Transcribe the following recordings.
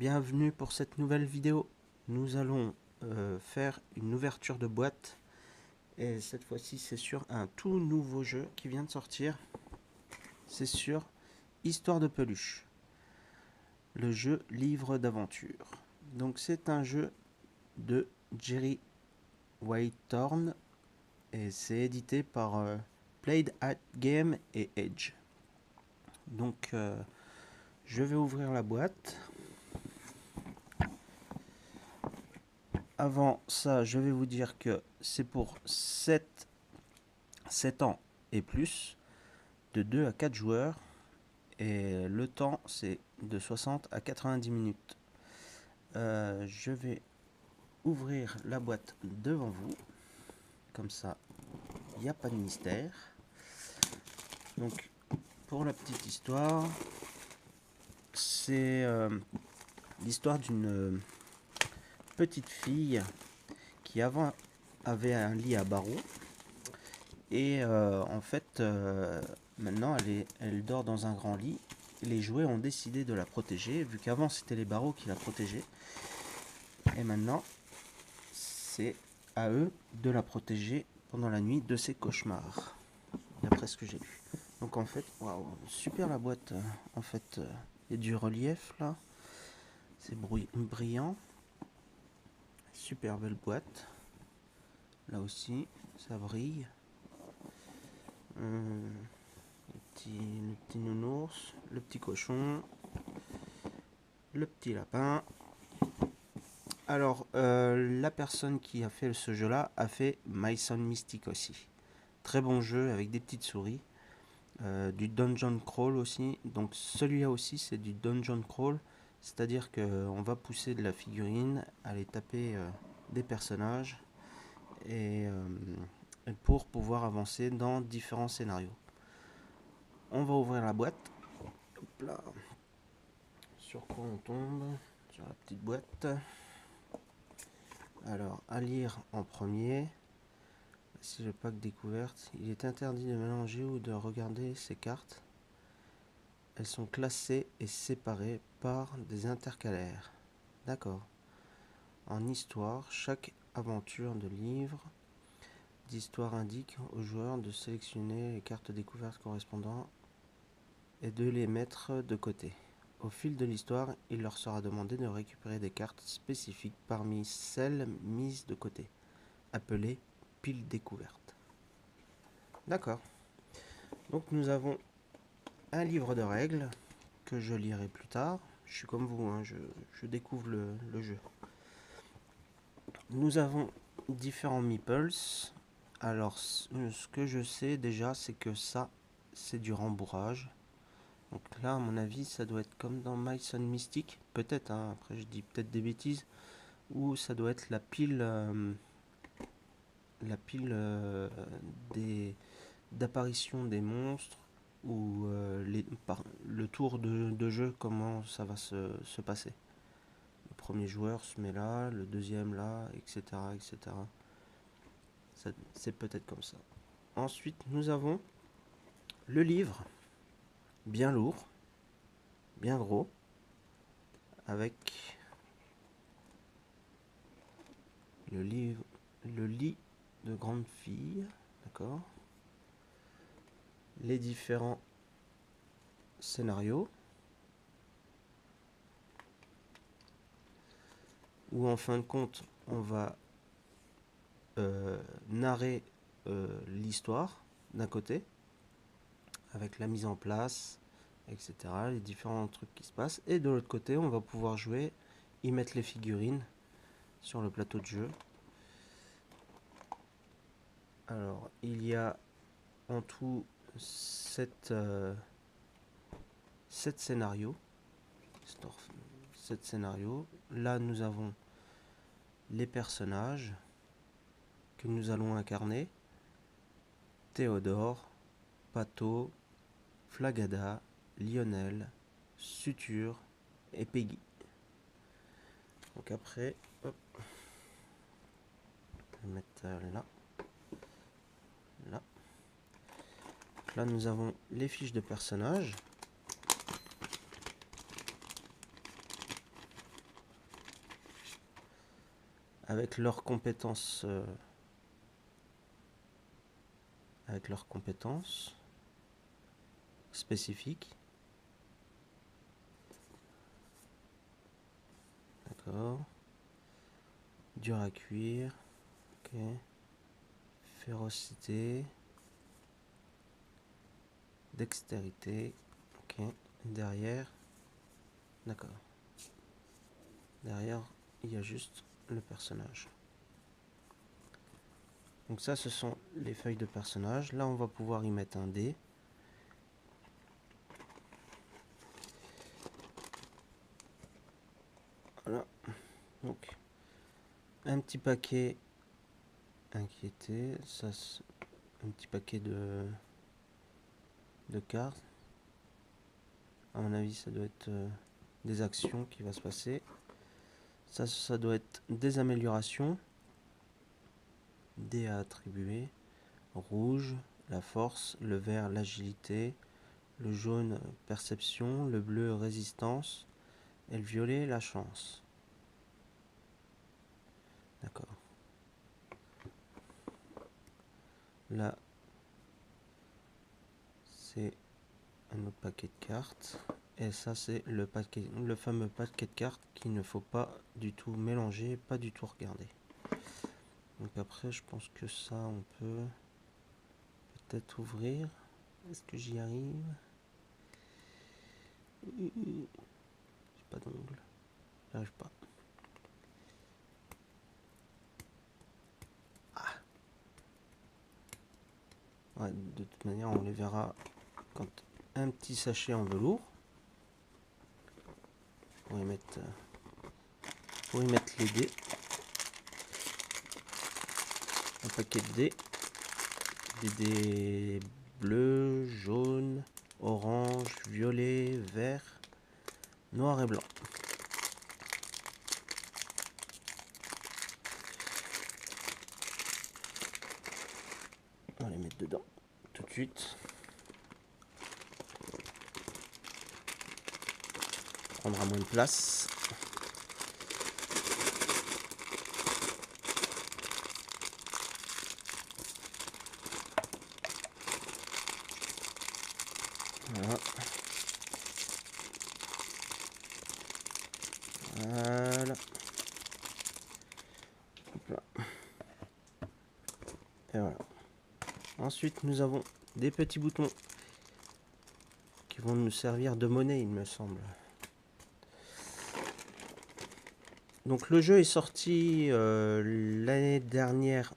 bienvenue pour cette nouvelle vidéo. Nous allons faire une ouverture de boîte et cette fois-ci c'est sur un tout nouveau jeu qui vient de sortir. C'est sur Histoire de Peluche, le jeu livre d'aventure. Donc c'est un jeu de Jerry Whitethorn et c'est édité par Played at Game et Edge. Donc je vais ouvrir la boîte. Avant ça, je vais vous dire que c'est pour 7 ans et plus, de 2 à 4 joueurs, et le temps c'est de 60 à 90 minutes. Je vais ouvrir la boîte devant vous, comme ça il n'y a pas de mystère. Donc pour la petite histoire, c'est l'histoire d'une petite fille qui avant avait un lit à barreaux et en fait maintenant elle dort dans un grand lit. Les jouets ont décidé de la protéger vu qu'avant c'était les barreaux qui la protégeaient et maintenant c'est à eux de la protéger pendant la nuit de ses cauchemars, d'après ce que j'ai lu. Donc en fait, waouh, super la boîte. En fait il y a du relief là, c'est brillant. Super belle boîte. Là aussi, ça brille. Le petit nounours, le petit cochon, le petit lapin. Alors, la personne qui a fait ce jeu-là a fait My Son Mystic aussi. Très bon jeu avec des petites souris. Du dungeon crawl aussi. Donc celui-là aussi, c'est du dungeon crawl. C'est-à-dire qu'on va pousser de la figurine, aller taper des personnages et pour pouvoir avancer dans différents scénarios. On va ouvrir la boîte. Hop là. Sur quoi on tombe? Sur la petite boîte. Alors, à lire en premier. Si le pack découverte, il est interdit de mélanger ou de regarder ces cartes. Elles sont classées et séparées par des intercalaires. D'accord. En histoire, chaque aventure de livre d'histoire indique aux joueurs de sélectionner les cartes découvertes correspondantes et de les mettre de côté. Au fil de l'histoire, il leur sera demandé de récupérer des cartes spécifiques parmi celles mises de côté, appelées piles découvertes. D'accord. Donc nous avons un livre de règles que je lirai plus tard. Je suis comme vous, hein, je découvre le jeu. Nous avons différents meeples. Alors ce que je sais déjà, c'est que ça, c'est du rembourrage. Donc là, à mon avis, ça doit être comme dans My Son Mystic. Peut-être, hein, après je dis peut-être des bêtises. Ou ça doit être la pile d'apparition des monstres. Ou le tour de jeu, comment ça va se passer. Le premier joueur se met là, le deuxième là, etc. etc. C'est peut-être comme ça. Ensuite, nous avons le livre, bien lourd, bien gros, avec le lit de grande fille, d'accord, les différents scénarios, où en fin de compte on va narrer l'histoire d'un côté, avec la mise en place, etc., les différents trucs qui se passent, et de l'autre côté on va pouvoir jouer, y mettre les figurines sur le plateau de jeu. Alors il y a en tout 7 scénarios. 7 scénarios. Là nous avons les personnages que nous allons incarner: Théodore, Pato, Flagada, Lionel, Suture et Peggy. Donc après, hop, je vais mettre là. Là. Donc là nous avons les fiches de personnages. avec leurs compétences spécifiques. D'accord. Dur à cuire. Ok. Férocité. Dextérité. Ok. Derrière. D'accord. Derrière, il y a juste le personnage. Donc ça, ce sont les feuilles de personnage. Là, on va pouvoir y mettre un dé. Voilà. Donc, un petit paquet inquiété. Ça, un petit paquet de cartes. À mon avis, ça doit être des actions qui va se passer. Ça doit être des améliorations. Dés à attribuer. Rouge, la force. Le vert, l'agilité. Le jaune, perception. Le bleu, résistance. Et le violet, la chance. D'accord. Là, c'est un autre paquet de cartes. Et ça, c'est le fameux paquet de cartes qu'il ne faut pas du tout mélanger, pas du tout regarder. Donc après, je pense que ça, on peut peut-être ouvrir. Est-ce que j'y arrive? J'ai pas d'ongle. J'arrive pas. Ah. Ouais, de toute manière, on les verra quand un petit sachet en velours. Pour y mettre les dés. Un paquet de dés. Des dés bleus, jaunes, orange, violet, vert, noir et blanc. On va les mettre dedans tout de suite. Ça prendra moins de place. Voilà. Voilà. Hop là. Et voilà. Ensuite, nous avons des petits boutons qui vont nous servir de monnaie, il me semble. Donc le jeu est sorti l'année dernière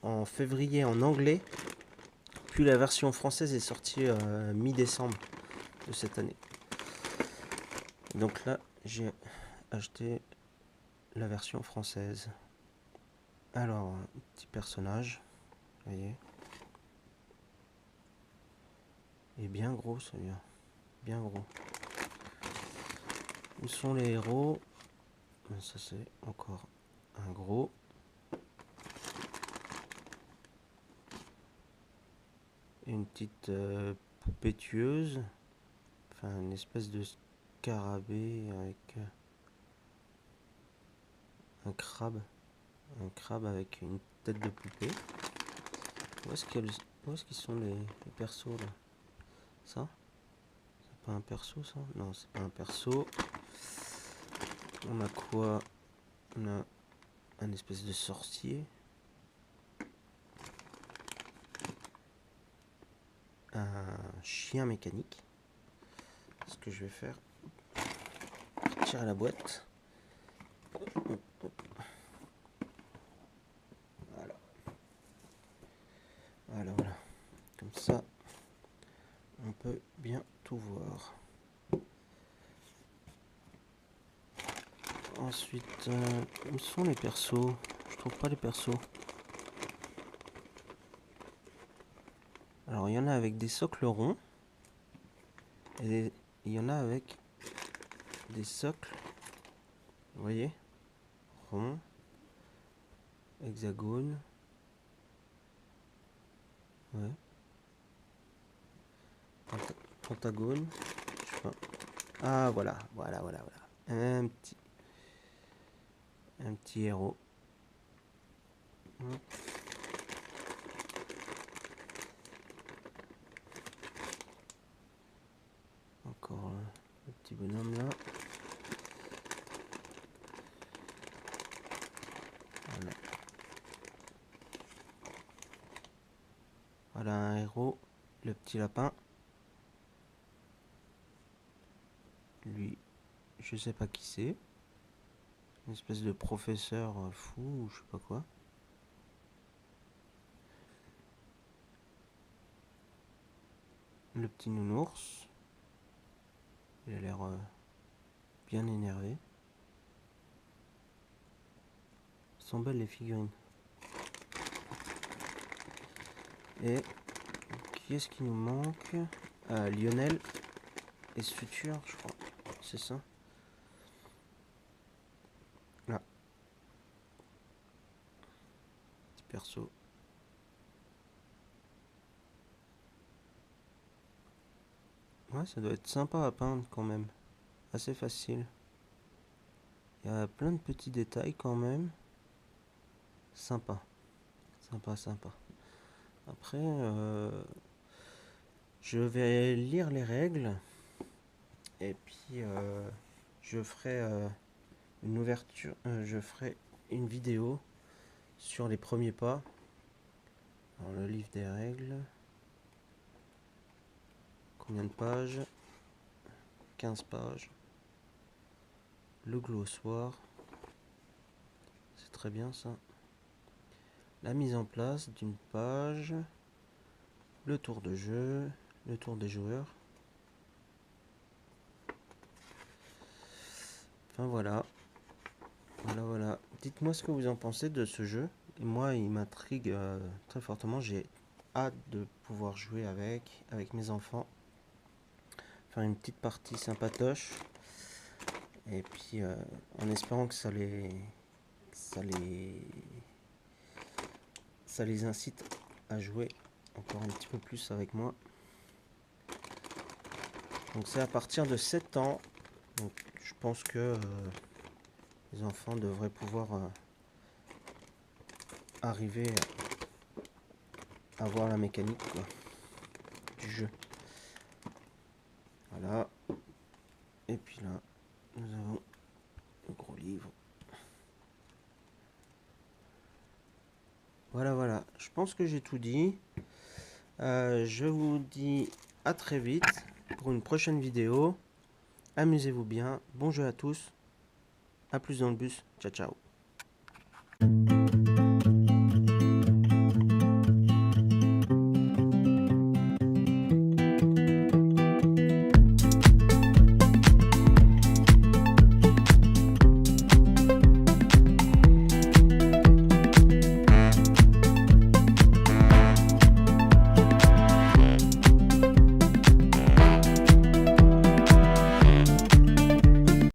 en février en anglais, puis la version française est sortie mi-décembre de cette année. Donc là, j'ai acheté la version française. Alors, un petit personnage, vous voyez. Il est bien gros celui-là, bien gros. Où sont les héros? Ça c'est encore un gros. Et une petite poupée tueuse. Enfin une espèce de scarabée avec un crabe. Un crabe avec une tête de poupée. Où est-ce qu'ils sont les persos là? Ça? C'est pas un perso ça? Non, c'est pas un perso. On a quoi? On a un espèce de sorcier. Un chien mécanique. Ce que je vais faire, tirer la boîte. Voilà. Voilà, voilà. Comme ça, on peut bien tout voir. Ensuite, où sont les persos? Je trouve pas les persos. Alors, il y en a avec des socles ronds. Et il y en a avec des socles, vous voyez, ronds, hexagone. Ouais. Pentagone. Je sais pas. Ah, voilà, voilà, voilà, voilà. Un petit héros. Hop. Encore le petit bonhomme là. Voilà. Voilà un héros, le petit lapin. Lui, je sais pas qui c'est. Une espèce de professeur fou ou je sais pas quoi. Le petit nounours. Il a l'air bien énervé. Elles sont belles les figurines. Et qui est-ce qui nous manque? Lionel et ce futur, je crois. C'est ça. Là. Petit perso. Ouais, ça doit être sympa à peindre quand même. Assez facile. Il y a plein de petits détails quand même. Sympa. Sympa, sympa. Après, je vais lire les règles. Et puis, je ferai une ouverture. Je ferai une vidéo sur les premiers pas. Alors, le livre des règles. Combien de pages? 15 pages. Le glossoir. C'est très bien ça. La mise en place d'une page. Le tour de jeu. Le tour des joueurs. Enfin voilà. Voilà. Dites-moi ce que vous en pensez de ce jeu. Moi, il m'intrigue très fortement. J'ai hâte de pouvoir jouer avec mes enfants. Faire une petite partie sympatoche. Et puis, en espérant que ça les incite à jouer encore un petit peu plus avec moi. Donc c'est à partir de 7 ans. Donc je pense que les enfants devraient pouvoir arriver à voir la mécanique quoi, du jeu. Voilà. Et puis là, nous avons le gros livre. Voilà. Je pense que j'ai tout dit. Je vous dis à très vite pour une prochaine vidéo. Amusez-vous bien. Bon jeu à tous. A plus dans le bus. Ciao, ciao.